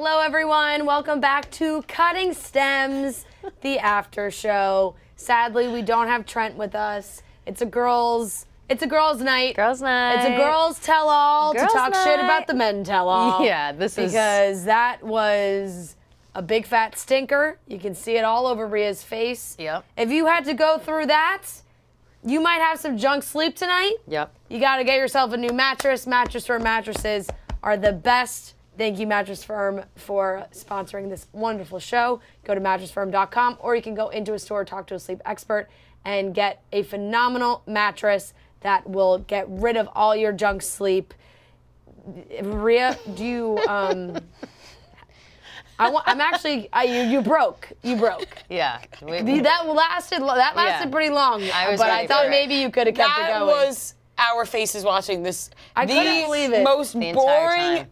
Hello, everyone. Welcome back to Cutting Stems, the after show. Sadly, we don't have Trent with us. It's a girls' night. Girls' night. It's a girls' tell-all to talk shit about the men tell-all. Yeah, because that was a big fat stinker. You can see it all over Rhea's face. Yep. If you had to go through that, you might have some junk sleep tonight. Yep. You got to get yourself a new mattress. Mattress Firm mattresses are the best. Thank you, Mattress Firm, for sponsoring this wonderful show. Go to mattressfirm.com, or you can go into a store, talk to a sleep expert, and get a phenomenal mattress that will get rid of all your junk sleep. Rhea, do you? You broke. Yeah. That lasted pretty long. But I thought maybe you could have kept it going. That was our faces watching this. I couldn't believe it. Most The entire boring time.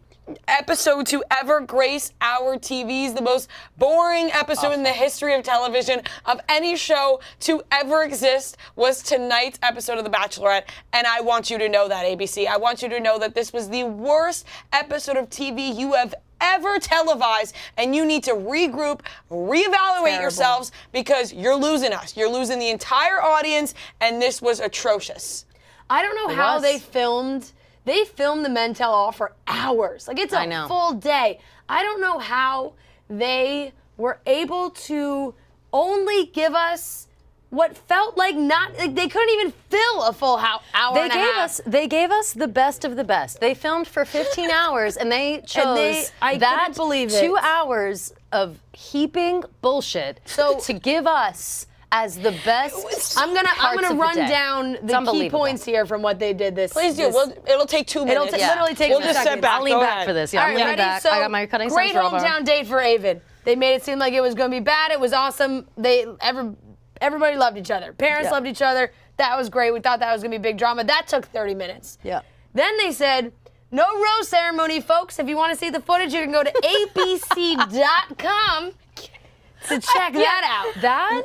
episode to ever grace our TVs, the most boring episode in the history of television of any show to ever exist was tonight's episode of The Bachelorette, and I want you to know that, ABC. I want you to know that this was the worst episode of TV you have ever televised, and you need to regroup, reevaluate yourselves, because you're losing us. You're losing the entire audience, and this was atrocious. I don't know how they filmed. They filmed the men tell all for hours. Like, it's a full day. I don't know how they were able to only give us what felt like they couldn't even fill a full hour and a half. They gave us the best of the best. They filmed for 15 hours, and they chose I couldn't believe it. 2 hours of heaping bullshit to give us as the best. I'm gonna run down the key points here from what they did this. Please do. It'll take 2 minutes. It'll literally take We'll 2 just seconds. sit back. I'll lean Go back ahead. for this. Yeah, All I'm right, leaning ready? back. So, I got my cutting great stems hometown date for Avon. They made it seem like it was going to be bad. It was awesome. Everybody loved each other. Parents loved each other. That was great. We thought that was going to be big drama. That took 30 minutes. Yeah. Then they said, no rose ceremony, folks. If you want to see the footage, you can go to abc.com to check that out. That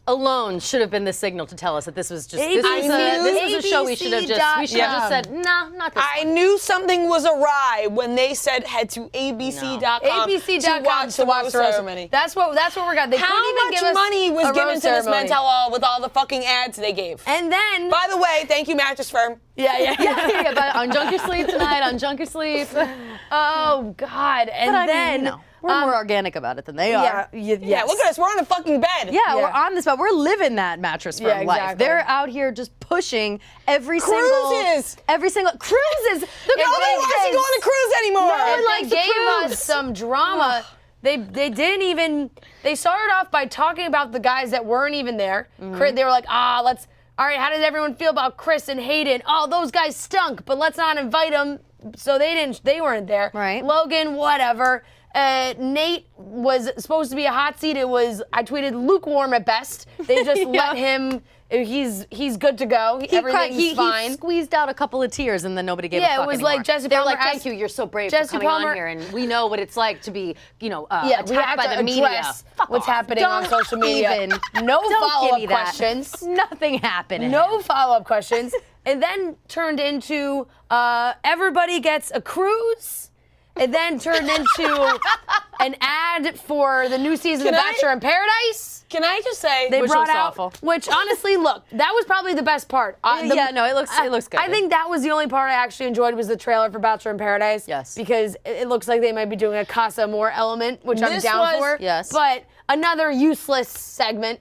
alone should have been the signal to tell us that this was just ABC, this was a show we should have just said, no, not this I one. knew something was awry when they said head to abc.com abc.com to watch the rose ceremony. That's what we're got. They couldn't How even give much us money was a given rose to this ceremony. men tell all with all the fucking ads they gave? And then, By the way, thank you, Mattress Firm. Yeah, but on Junk Your Sleep tonight, on Junk Your Sleep. oh God! And But then we're more organic about it than they are. Yeah, look at us. We're on a fucking bed. Yeah, we're on this, but we're living that Mattress Firm life. exactly. They're out here just pushing every single Cruises. Cruises. Nobody wants to go on a cruise anymore. They gave us some drama. They didn't even. They started off by talking about the guys that weren't even there. They were like, all right, how did everyone feel about Chris and Hayden? Oh, those guys stunk, but let's not invite them. So they weren't there. Right. Logan, whatever. Nate was supposed to be a hot seat. I tweeted lukewarm at best. They just let him. He's good to go. Everything's fine. He squeezed out a couple of tears, and then nobody gave a fuck it was anymore. like Jesse They're Palmer like, thank asked- you, you're so brave Jesse for coming Palmer- on here, and we know what it's like to be, we attacked have by to the media. address Fuck what's off. happening on Don't social media. even. No Don't give follow-up me that. questions. Nothing happened. No follow-up questions. And then turned into everybody gets a cruise. It then turned into an ad for the new season of Bachelor in Paradise. Can I just say, They Which brought looks out, awful. which honestly, look, that was probably the best part. it looks good. I think that was the only part I actually enjoyed was the trailer for Bachelor in Paradise. Yes. Because it looks like they might be doing a Casa Amor element, which I'm This down was- for. Yes. But another useless segment.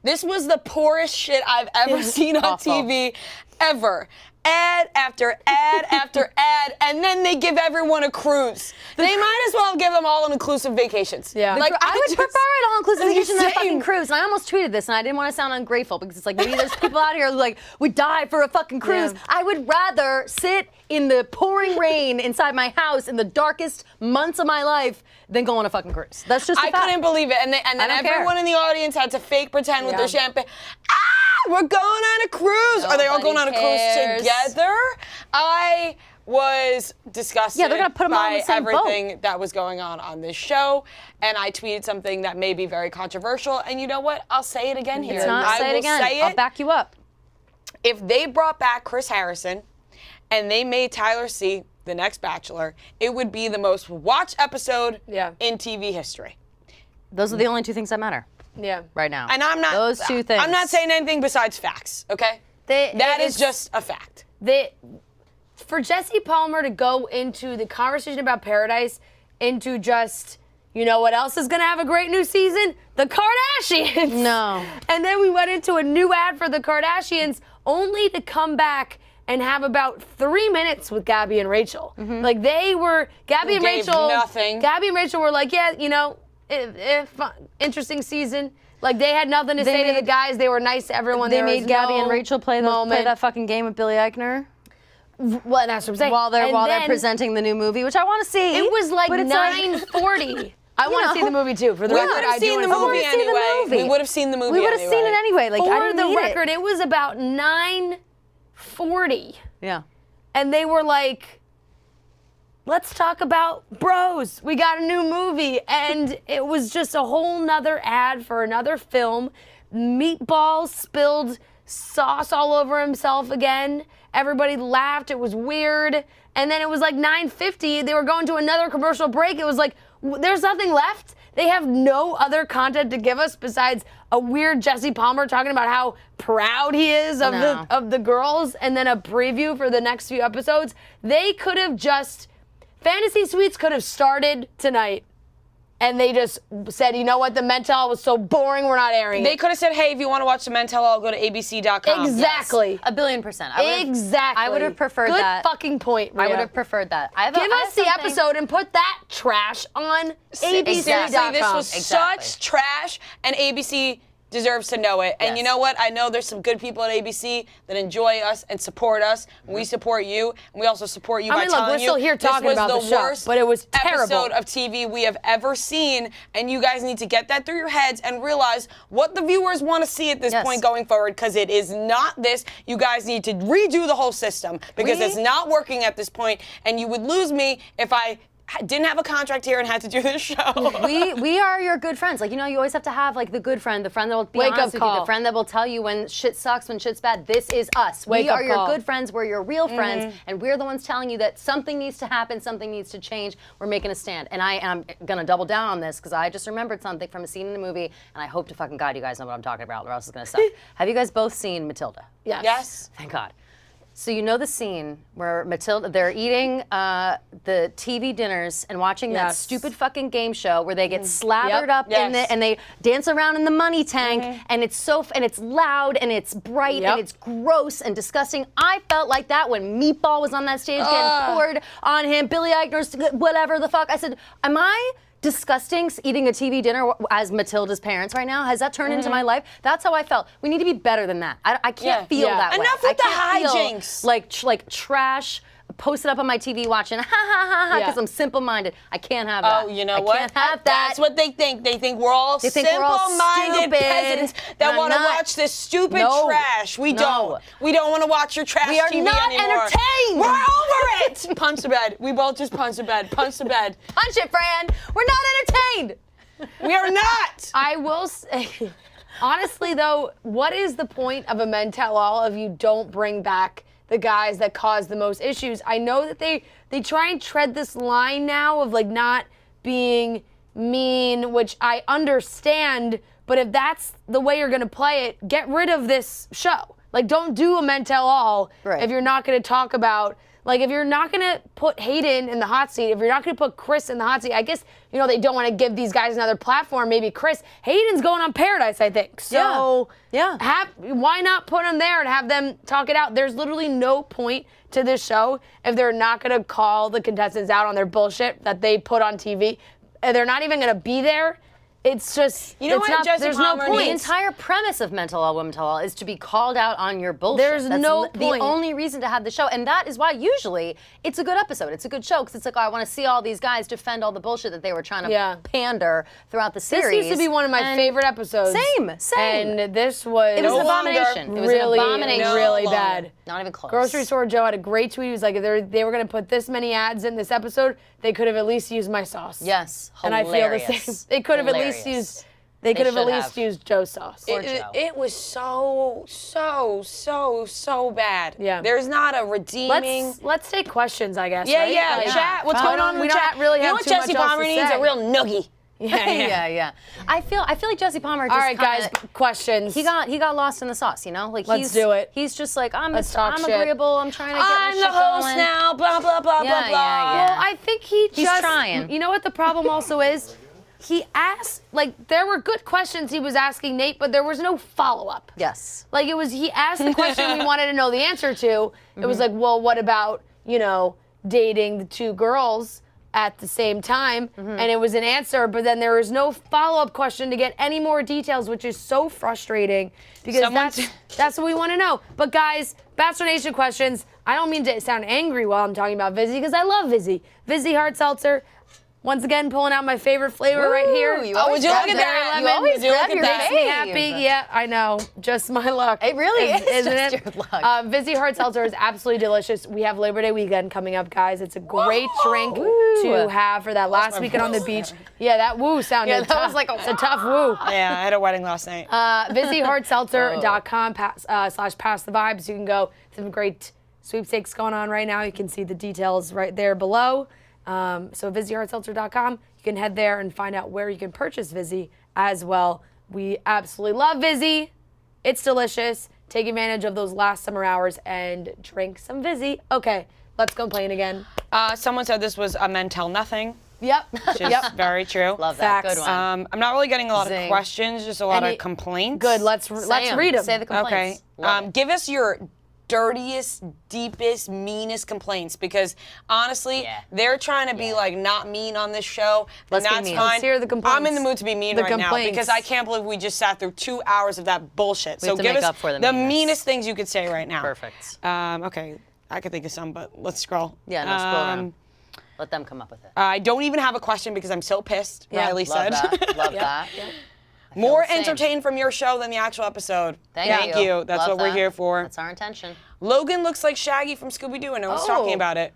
this was the poorest shit I've ever seen on awful. TV, ever. Ad after ad after ad, and then they give everyone a cruise. They might as well give them all-inclusive vacations. Yeah. Like, I would prefer an all-inclusive vacation than a fucking Same. cruise. And I almost tweeted this, and I didn't want to sound ungrateful because it's like maybe there's people out here who like would die for a fucking cruise. Yeah. I would rather sit in the pouring rain inside my house in the darkest months of my life than go on a fucking cruise. That's just a I fact. couldn't believe it. And then don't care. everyone in the audience had to fake pretend with Yeah. their champagne. We're going on a cruise. Are they all going on a Nobody cruise together? I was disgusted Yeah, they're gonna put 'em all in by the same boat. everything that was going on this show. And I tweeted something that may be very controversial. And you know what? I'll say it again here. It's not. I Say it will again. say I'll it. back you up. If they brought back Chris Harrison and they made Tyler C The Next Bachelor, it would be the most watched episode Yeah. in TV history. Those are the only two things that matter Yeah. right now. And I'm not. Those two things. I'm not saying anything besides facts. Okay. That is just a fact. For Jesse Palmer to go into the conversation about Paradise into just, you know what else is going to have a great new season? The Kardashians. No. And then we went into a new ad for the Kardashians only to come back and have about 3 minutes with Gabby and Rachel. Like they were, Gabby and Gave Rachel. nothing. Gabby and Rachel were like, yeah, you know, interesting season. Like they had nothing to say to the guys. They were nice to everyone. They There made was Gabby no and Rachel play that fucking game with Billy Eichner Well, that's what I'm saying. while they're And they're then presenting the new movie, which I want to see. It was like but it's 9:40. I want to know. see the movie too. For the We record, would I have do seen the wanna movie see see the anyway. movie. We would have seen the movie we would have seen it anyway. Like I For didn't the need record, it was about 9:40, Yeah. and they were like, "Let's talk about Bros. We got a new movie," and it was just a whole nother ad for another film. Meatball spilled sauce all over himself again. Everybody laughed. It was weird. And then it was like 9:50. They were going to another commercial break. It was like, there's nothing left. They have no other content to give us besides a weird Jesse Palmer talking about how proud he is of No. the girls, and then a preview for the next few episodes. They could have just, Fantasy Suites could have started tonight. And they just said, you know what, the Men Tell All was so boring, we're not airing They it. could have said, hey, if you want to watch the Men Tell All, go to abc.com. Exactly. 1,000,000,000%. I would've- Exactly. I would have preferred Good that. fucking point, Rhea. I would have preferred that. I have Give I have us the something- episode and put that trash on ABC.com. Seriously, this was Exactly. such trash, and ABC deserves to know it. And you Yes. know what? I know there's some good people at ABC that enjoy us and support us. We support you, and we also support you I by mean, look, telling we're still you here talking this was about the the show, worst but it was terrible. episode of TV we have ever seen. And you guys need to get that through your heads and realize what the viewers want to see at this Yes. point going forward, because it is not this. You guys need to redo the whole system because it's not working at this point, and you would lose me if I didn't have a contract here and had to do this show. we are your good friends. Like, you know, you always have to have like the good friend, the friend that will be Wake up honest with you, call. the friend that will tell you when shit sucks, when shit's bad. This is us. Wake we up are your call. good friends. We're your real friends, and we're the ones telling you that something needs to happen, something needs to change. We're making a stand, and I am gonna double down on this because I just remembered something from a scene in the movie, and I hope to fucking God you guys know what I'm talking about, or else it's gonna suck. Have you guys both seen Matilda? Yes. Yes. Thank God. So you know the scene where Matilda, they're eating the TV dinners and watching that Yes. stupid fucking game show where they get slathered Yep. up in Yes. it and they dance around in the money tank and it's and it's loud and it's bright Yep. and it's gross and disgusting. I felt like that when Meatball was on that stage getting poured on him, Billy Eichner's whatever the fuck. I said, am I disgusting eating a TV dinner as Matilda's parents right now? Has that turned into my life? That's how I felt. We need to be better than that. I can't Yeah. feel Yeah. that way. Enough with I can't the feel hijinks. like trash posted up on my TV watching ha ha ha ha because Yeah. I'm simple-minded. I can't have that. Oh, you know I what? can't have that. That's what they think. They think we're all They think we're all simple-minded stupid, peasants that and want to I'm not. watch this stupid No. trash. We No. don't. We don't want to watch your trash We are TV not anymore. entertained. We're over it. Punch the bed. We both just punch the bed. Punch the bed. Punch it, Fran. We're not entertained. We are not. I will say, honestly though, what is the point of a Men Tell All if you don't bring back the guys that cause the most issues? I know that they try and tread this line now of like not being mean, which I understand, but if that's the way you're gonna play it, get rid of this show. Like, don't do a Men Tell All Right. if you're not gonna talk about, like, if you're not gonna put Hayden in the hot seat, if you're not gonna put Chris in the hot seat, I guess, you know, they don't want to give these guys another platform. Maybe Chris, Hayden's going on Paradise, I think. So, Yeah. why not put them there and have them talk it out? There's literally no point to this show if they're not gonna call the contestants out on their bullshit that they put on TV. And they're not even gonna be there. It's just, You know it's what, not, Jesse there's Palmer no The point. entire premise of Mental All, Women Tell All is to be called out on your bullshit. There's no the point. only reason to have the show. And that is why usually it's a good episode. It's a good show because it's like, oh, I want to see all these guys defend all the bullshit that they were trying to Yeah. pander throughout the This series. used to be one of my And favorite episodes. Same. And this was, It was No an longer. abomination. It was really, an abomination. really longer. bad. Not even close. Grocery Store Joe had a great tweet. He was like, if they were going to put this many ads in this episode, they could have at least used my sauce. Yes. And I feel the Hilarious. same. They could have at least Hilarious. used They could have at should least have. used Joe sauce. It was so bad. Yeah. There's not a redeeming. Let's take questions, I guess. Yeah, right? yeah. Like, Chat. What's fine. going on in We the don't chat? really you know have what too much Jesse else Palmer to needs? say. A real noogie. Yeah. I feel like Jesse Palmer just All right, guys, kinda- questions. He got lost in the sauce, you know? Like Let's do it. He's just like, Let's talk shit. agreeable, I'm trying to get my I'm shit the host going. now. Blah blah blah Yeah, blah blah. yeah. Well, I think he's just trying. You know what the problem also is? He asked, like, there were good questions he was asking Nate, but there was no follow-up. Yes. Like, he asked the question we wanted to know the answer to. It was like, well, what about, dating the two girls at the same time? And it was an answer, but then there was no follow-up question to get any more details, which is so frustrating because that's what we want to know. But guys, Bachelor Nation questions, I don't mean to sound angry while I'm talking about Vizzy because I love Vizzy. Vizzy Hard Seltzer. Once again, pulling out my favorite flavor right here. Would you look at that? Lemon. You always grab your Makes me fave. happy. Yeah, I know. Just my luck. It really is isn't just it? your luck. Vizzy Hard Seltzer is absolutely delicious. We have Labor Day weekend coming up, guys. It's a great drink to have for that last weekend on the beach. Yeah, that woo sounded Yeah, that tough. was like it's a tough woo. Yeah, I had a wedding last night. VizzyHardSeltzer.com /pass the vibes. You can go. Some great sweepstakes going on right now. You can see the details right there below. So VizzyHardSeltzer.com. You can head there and find out where you can purchase Vizzy as well. We absolutely love Vizzy. It's delicious. Take advantage of those last summer hours and drink some Vizzy. Okay, let's go playing again. Someone said this was a men tell nothing. Yep. Which is very true. Love that. Facts. Good one. I'm not really getting a lot Zing. of questions, just a lot Any- of complaints. Good. Let's read them. Say the complaints. Okay. Love it. Give us your dirtiest, deepest, meanest complaints because honestly, they're trying to be like not mean on this show. Let's and be that's mean. fine. Let's hear the complaints. I'm in the mood to be mean The right now complaints. because I can't believe we just sat through 2 hours of that bullshit. We So have to give make us up for the the meanness. meanest things you could say right now. Perfect. Okay. I could think of some, but let's scroll. Yeah, no, scroll down. Let them come up with it. I don't even have a question because I'm so pissed, Riley Love said. that. Love that. More the same. entertained from your show than the actual episode. Thank you. That's Love what we're that. here for. That's our intention. Logan looks like Shaggy from Scooby-Doo, and no one's talking about it.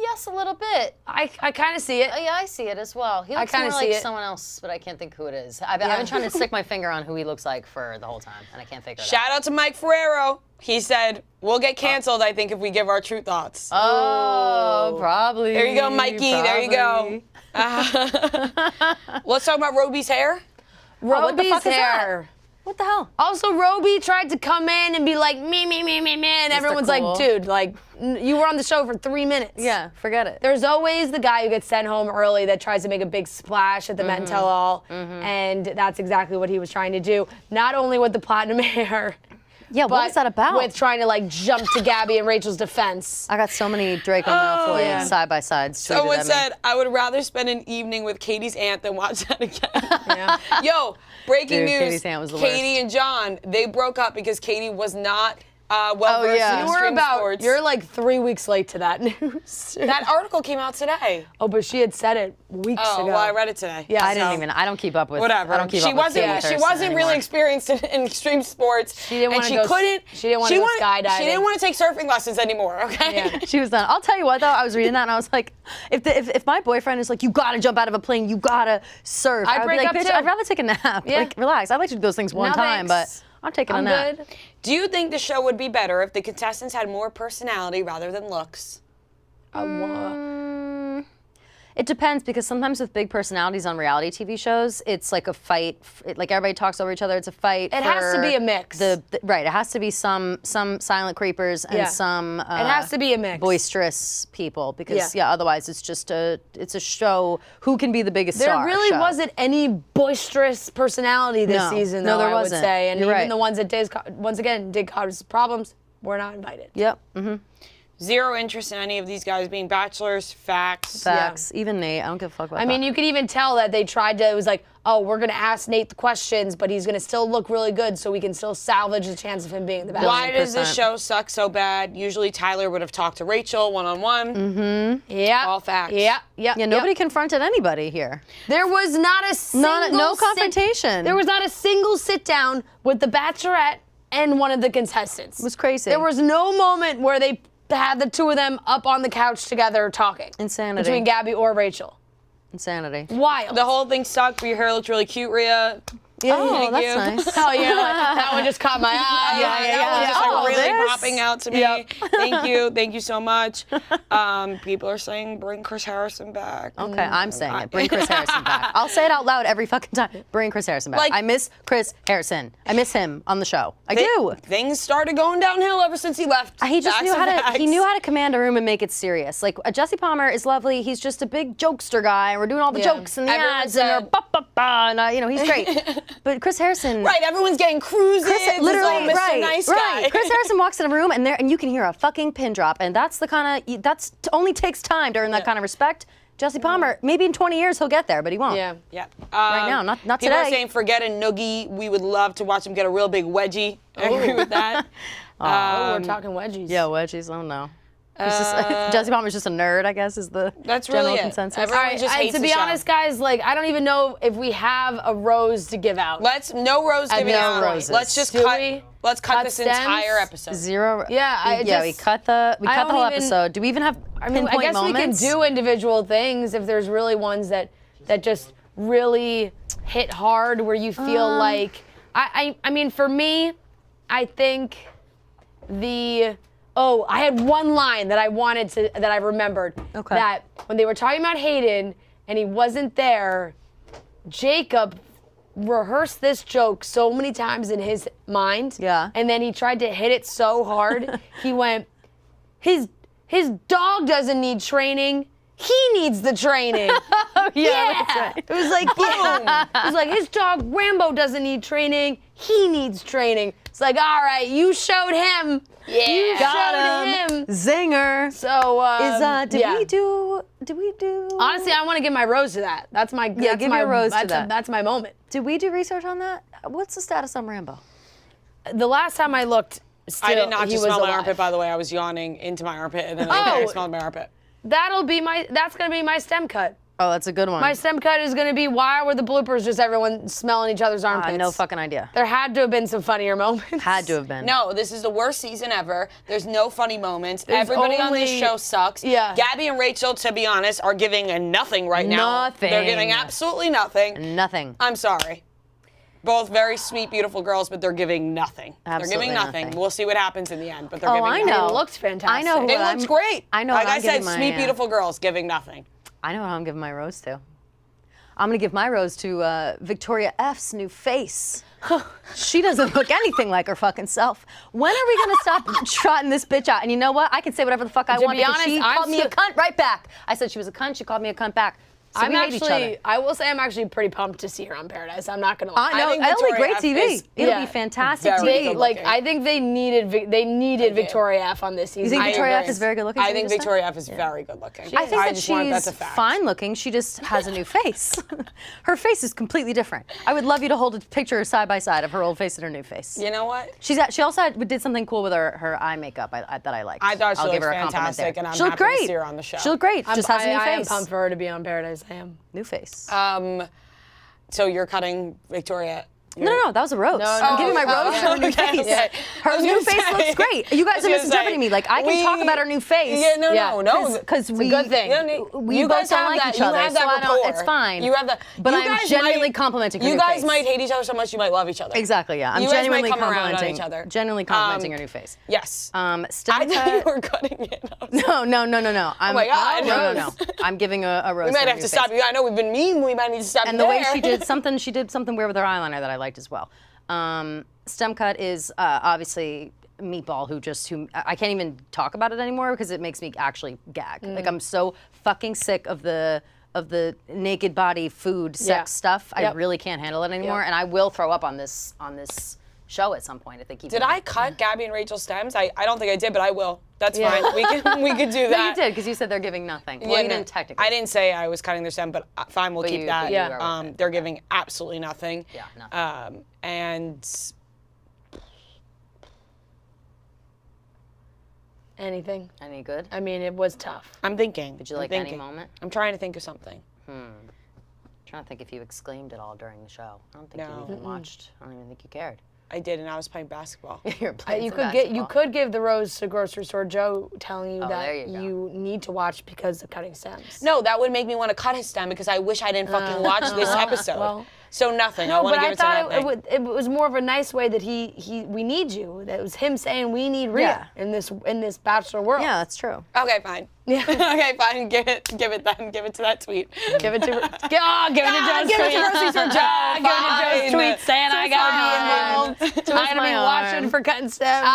Yes, a little bit. I kind of see it. Yeah, I see it as well. He looks kinda more see like it. someone else, but I can't think who it is. I've been trying to stick my finger on who he looks like for the whole time, and I can't figure it out. Shout out to Mike Ferrero. He said, we'll get canceled, I think, if we give our true thoughts. Oh, probably. There you go, Mikey. There you go. Let's talk about Roby's hair. what the Roby's fuck is that? hair. What the hell? Also, Roby tried to come in and be like, me, and everyone's cool. like, dude, like, you were on the show for 3 minutes. Yeah, forget it. There's always the guy who gets sent home early that tries to make a big splash at the Men Tell All, and that's exactly what he was trying to do. Not only with the platinum hair, Yeah, what but was that about? with trying to, like, jump to Gabby and Rachel's defense. I got so many Draco Malfoy yeah. side by sides. Someone said, I would rather spend an evening with Katie's aunt than watch that again. Yeah. Yo, breaking Dude, news. Katie's aunt was the Katie and John, they broke up because Katie was not well-versed yeah. in You were extreme about, sports. you're like 3 weeks late to that news. That article came out today. Oh, but she had said it weeks Oh, ago. well, I read it today. Yeah, I don't keep up with Whatever. I don't keep She up with wasn't. Katie She Thurston wasn't really anymore. experienced in extreme sports. She didn't and wanna she go- couldn't. she didn't wanna go skydiving. She didn't want to take surfing lessons anymore. Okay. Yeah. She was done. I'll tell you what though, I was reading that and I was like, if my boyfriend is like, you gotta jump out of a plane, you gotta surf, I'd I'd be break like, up bitch, too. I'd rather take a nap. Yeah. Like, relax. I'd like to do those things one No, time, thanks. but I'm taking a I'm nap. good. Do you think the show would be better if the contestants had more personality rather than looks? It depends because sometimes with big personalities on reality TV shows, it's like a fight. Like everybody talks over each other. It's a fight. It has to be a mix. Right. It has to be some silent creepers and Yeah. some. It has to be a mix. Boisterous people because Yeah. otherwise it's just it's a show. Who can be the biggest There star? really show. wasn't any boisterous personality this No. season, No, though, there I would wasn't. say. And You're even right. the ones that once again did cause problems were not invited. Yep. Mm-hmm. Zero interest in any of these guys being bachelors. Facts. Facts. Even Nate, I don't give a fuck about I mean, that. you could even tell that they tried to, it was like, oh, we're going to ask Nate the questions, but he's going to still look really good so we can still salvage the chance of him being the best. Why does this 100%. show suck so bad? Usually Tyler would have talked to Rachel one-on-one. Yeah. All facts. Yeah. Yeah, nobody confronted anybody here. There was not a single no confrontation. There was not a single sit down with the Bachelorette and one of the contestants. It was crazy. There was no moment where they had the two of them up on the couch together talking. Insanity. Between Gabby or Rachel. Insanity. Wild. The whole thing sucked, but your hair looked really cute, Rhea. Yeah, Thank that's you. nice. Hell yeah, that one just caught my eye. That was just like really this. popping out to me. Yep. Thank you so much. People are saying bring Chris Harrison back. Okay, I'm saying it. Bring Chris Harrison back. I'll say it out loud every fucking time. Bring Chris Harrison back. Like- I miss Chris Harrison. I miss him on the show. I do. Things started going downhill ever since he left. He just Facts knew and how to. facts. He knew how to command a room and make it serious. Like Jesse Palmer is lovely. He's just a big jokester guy, and we're doing all the Yeah. jokes and the Everyone ads and said- our ba ba ba, and you know he's great. But Chris Harrison. Right, everyone's getting cruises. Literally, it's all Mr. right, Nice right. Guy. Chris Harrison walks in a room and you can hear a fucking pin drop, and that's the kind of only takes time to earn that kind of respect. Jesse Palmer, maybe in 20 years he'll get there, but he won't. Yeah. Yeah. Right now, not People today. are saying forget a noogie. We would love to watch him get a real big wedgie. I agree with that. Oh, we're talking wedgies. Yeah, wedgies. Oh no. He's just, Jesse Palmer's just a nerd, I guess, is the That's general really it. consensus. Everyone All right, just and hates to the be show. honest, guys, like I don't even know if we have a rose to give out. No rose giving no out. roses. Let's just Do cut. we? Let's cut Cut this stems? entire episode. Zero. Yeah, we cut the I whole don't even- episode. Do we even have pinpoint I guess moments? we can do individual things if there's really ones that just really hit hard where you feel like I mean for me, I think I had one line that I remembered. Okay. That when they were talking about Hayden and he wasn't there, Jacob rehearsed this joke so many times in his mind. Yeah. And then he tried to hit it so hard. He went, his dog doesn't need training. He needs the training. That's right. It was like, boom. It was like, his dog Rambo doesn't need training. He needs training. It's like, all right, you showed him. Yeah. You showed him. Zinger. So, Did we do? Honestly, I want to give my rose to that. That's my Yeah, give your rose to that. That's my moment. Did we do research on that? What's the status on Rambo? The last time I looked, still, I did not he just was smell my alive. armpit, by the way. I was yawning into my armpit, and then I smelled my armpit. That's gonna be my stem cut. Oh, that's a good one. My stem cut is gonna be why were the bloopers just everyone smelling each other's armpits? No fucking idea. There had to have been some funnier moments. Had to have been. No, this is the worst season ever. There's no funny moments. Everybody on this only- show sucks. Yeah. Gabby and Rachel, to be honest, are giving nothing right now. Nothing. They're giving absolutely nothing. Nothing. I'm sorry. Both very sweet, beautiful girls, but they're giving nothing. Absolutely they're giving nothing. nothing. We'll see what happens in the end, but they're Oh, giving I nothing. know. It looked fantastic. I know who It I'm- looks great. I know Like what I I'm said, giving my, sweet, beautiful girls giving nothing. I know what I'm giving my rose to. I'm gonna give my rose to Victoria F's new face. She doesn't look anything like her fucking self. When are we gonna stop trotting this bitch out? And you know what? I can say whatever the fuck I To want be because honest, she I'm called me a still- cunt right back. I said she was a cunt. She called me a cunt back. So we hate each other. I will say I'm actually pretty pumped to see her on Paradise. I'm not gonna lie. I know. think It'll be Victoria great F TV. is- It'll yeah, be fantastic very TV. good Like looking. I think they needed Victoria F on this season. You think I Victoria F agree. is very good looking? I for think you this time? Victoria F is very good looking. I think that just want that's a she's fact. fine looking. She just has a new face. Her face is completely different. I would love you to hold a picture side by side of her old face and her new face. You know what? She also did something cool with her eye makeup that I liked. I thought she I'll give looked her a compliment fantastic, there. and I'm she looked happy to great. see her on the show. She looked great. Just has a new I am face. pumped for her to be on Paradise. I am. New face. So you're cutting Victoria. No, that was a rose. I'm giving my rose to her new okay, face. okay. I Her was new gonna face say- looks great. You I guys was are gonna misinterpreting say, me. Like I can talk about her new face. Yeah, Yeah, no. Because we good thing. we You both guys don't have like that- each you other, have so that I don't. rapport. It's fine. You have the. But you I'm guys genuinely might- complimenting her You new guys face. might hate each other so much you might love each other. Exactly. Yeah, I'm You guys might genuinely come around on complimenting each other. Genuinely complimenting her new face. Yes. Stem I thought cut- you were cutting it. No. I'm, Oh my God. No. I'm giving a rose. We might to her have new to stop face. you. I know we've been mean. We might need to stop you And the way there. she did something weird with her eyeliner that I liked as well. Stem cut is obviously Meatball, who I can't even talk about it anymore because it makes me actually gag. Like I'm so fucking sick of the naked body food sex stuff. I Yep. really can't handle it anymore, Yep. and I will throw up on this show at some point if they keep. Did I cut Gabby and Rachel's stems? I don't think I did, but I will. That's Yeah. fine. We could do No, that. you did because you said they're giving nothing. Well, Yeah, you no, didn't technically. I didn't say I was cutting their stem, but fine, we'll keep that. but you are with it. They're giving absolutely nothing. Yeah, nothing. And Anything. Any good? I mean, it was tough. I'm thinking. Did you like any moment? I'm trying to think of something. Trying to think if you exclaimed at all during the show. I don't think No. you even watched. I don't even think you cared. I did, and I was playing basketball. You're playing You some could basketball. give the rose to grocery store Joe, telling you there that you go. you need to watch because of cutting stems. No, that would make me want to cut his stem because I wish I didn't fucking watch this episode. well. So nothing. I No, want but to give I it to thought nothing. it was more of a nice way that we need you. That was him saying we need Rhea in this Bachelor world. Yeah, that's true. Okay, fine. Yeah. Okay, fine. Give it then. Give it to that tweet. Give it to give it to Joe's give it to tweet. grocery store Joe. Give it to Joe's tweet saying I gotta be involved. I gotta my be arm. watching for cutting stems.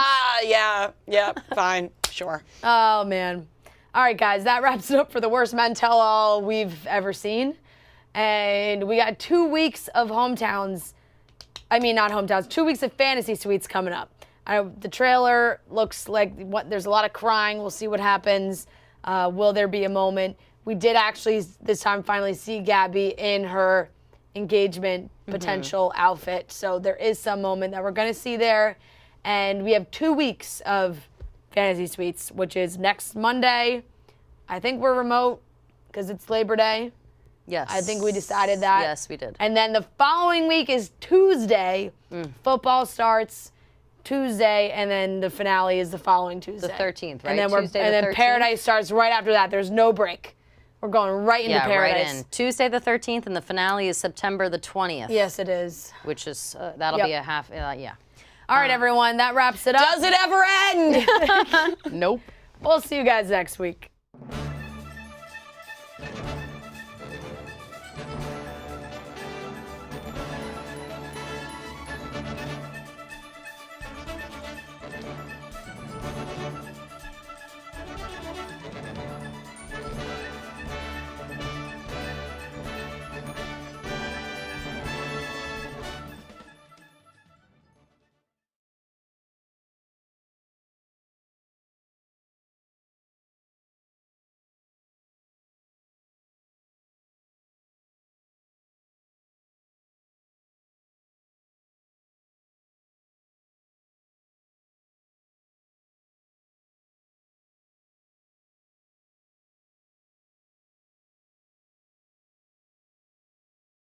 Yeah, fine, sure. Oh man. All right, guys, that wraps it up for the worst men tell all we've ever seen. And we got 2 weeks of hometowns. I mean, not hometowns, 2 weeks of fantasy suites coming up. The trailer looks like there's a lot of crying. We'll see what happens. Will there be a moment? We did actually this time finally see Gabby in her engagement potential outfit. So there is some moment that we're going to see there. And we have 2 weeks of fantasy suites, which is next Monday. I think we're remote because it's Labor Day. Yes. I think we decided that. Yes, we did. And then the following week is Tuesday. Football starts Tuesday, and then the finale is the following Tuesday. The 13th, right? And then Tuesday the and then 13th? Paradise starts right after that. There's no break. We're going right into Yeah, Paradise. right in. Tuesday the 13th, and the finale is September the 20th. Yes, it is. Which is, that'll Yep. be a half, yeah. All right, everyone. That wraps it up. Does it ever end? Nope. We'll see you guys next week.